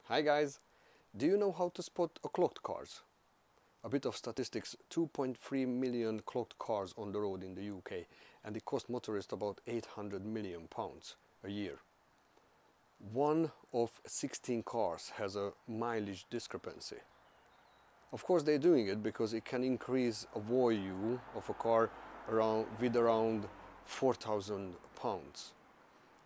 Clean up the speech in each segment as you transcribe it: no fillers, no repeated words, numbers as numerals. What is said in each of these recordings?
Hi guys! Do you know how to spot clocked cars? A bit of statistics: 2.3 million clocked cars on the road in the UK, and it costs motorists about £800 million a year. One of 16 cars has a mileage discrepancy. Of course they're doing it because it can increase a value of a car with around £4,000.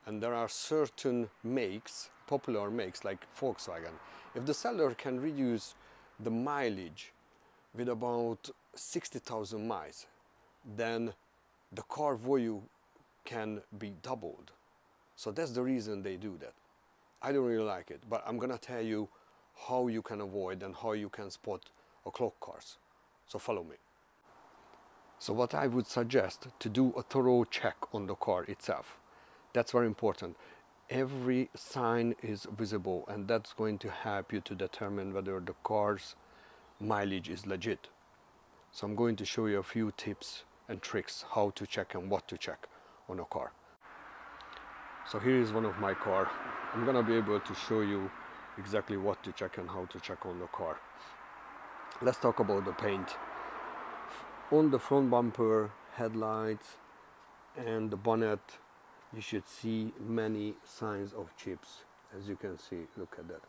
And there are certain makes, popular makes like Volkswagen. If the seller can reduce the mileage with about 60,000 miles, then the car value can be doubled. So that's the reason they do that. I don't really like it, but I'm gonna tell you how you can avoid and how you can spot clocked cars. So follow me. So what I would suggest, to do a thorough check on the car itself. That's very important. Every sign is visible, and that's going to help you to determine whether the car's mileage is legit. So I'm going to show you a few tips and tricks how to check and what to check on a car. So here is one of my car. I'm gonna be able to show you exactly what to check and how to check on the car. Let's talk about the paint. On the front bumper, headlights and the bonnet, you should see many signs of chips. As you can see, look at that.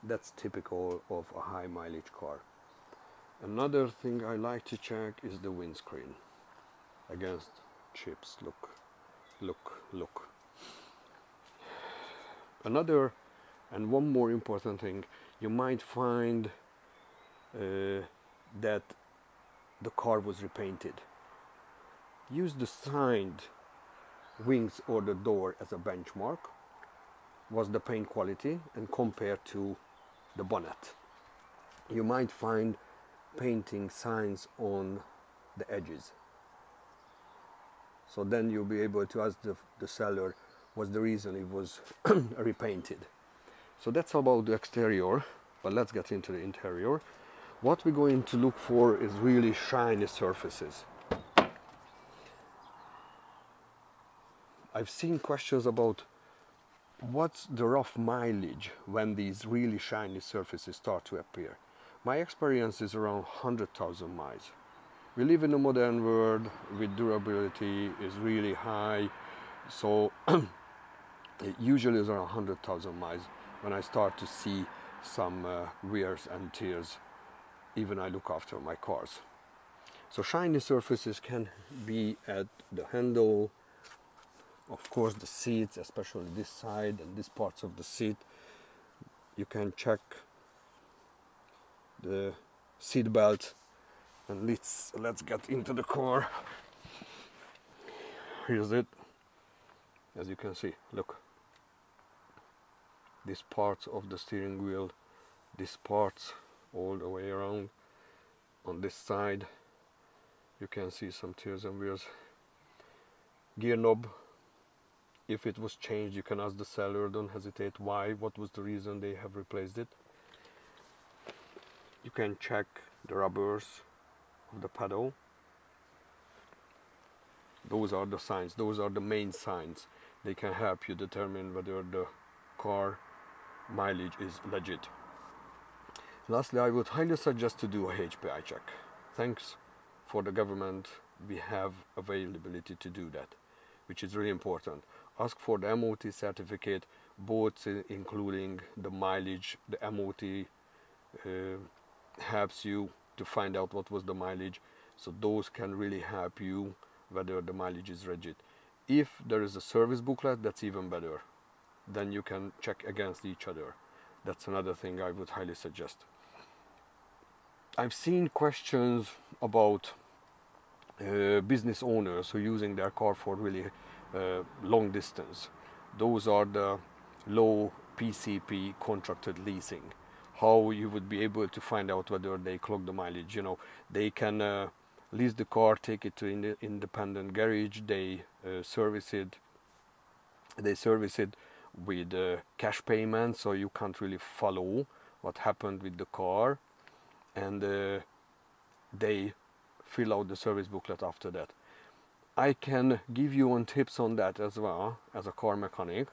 That's typical of a high mileage car. Another thing I like to check is the windscreen against chips. Look, look, look. Another and one more important thing, you might find that the car was repainted. Use the side wings or the door as a benchmark. What's the paint quality, and compare to the bonnet. You might find painting signs on the edges. So then you'll be able to ask the seller what's the reason it was repainted. So that's about the exterior, but let's get into the interior. What we're going to look for is really shiny surfaces. I've seen questions about what's the rough mileage when these really shiny surfaces start to appear. My experience is around 100,000 miles. We live in a modern world with durability is really high, so it usually is around 100,000 miles when I start to see some wears and tears, even I look after my cars. So shiny surfaces can be at the handle, of course the seats, especially this side and this parts of the seat. You can check the seat belt, and let's get into the car. Here's it. As you can see, look, these parts of the steering wheel, these parts all the way around. On this side you can see some tears and wears. Gear knob, if it was changed, you can ask the seller, don't hesitate why, what was the reason they have replaced it. You can check the rubbers of the pedal. Those are the signs, those are the main signs. They can help you determine whether the car mileage is legit. Lastly, I would highly suggest to do a HPI check. Thanks for the government, we have availability to do that, which is really important. Ask for the MOT certificate, both including the mileage. The MOT helps you to find out what was the mileage, so those can really help you whether the mileage is legit. If there is a service booklet, that's even better. Then you can check against each other. That's another thing I would highly suggest. I've seen questions about business owners who are using their car for really long distance. Those are the low PCP contracted leasing. How you would be able to find out whether they clock the mileage. You know, they can lease the car, take it to an independent garage, they service it. They service it with cash payment, so you can't really follow what happened with the car, and they fill out the service booklet after that. I can give you tips on that as well as a car mechanic.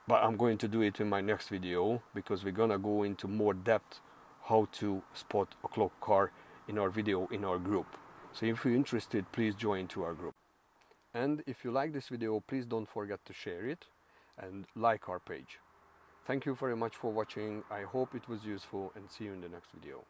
but I'm going to do it in my next video, because we're gonna go into more depth how to spot a clocked car in our video in our group. So if you're interested, please join to our group. And if you like this video, please don't forget to share it and like our page. Thank you very much for watching. I hope it was useful, and see you in the next video.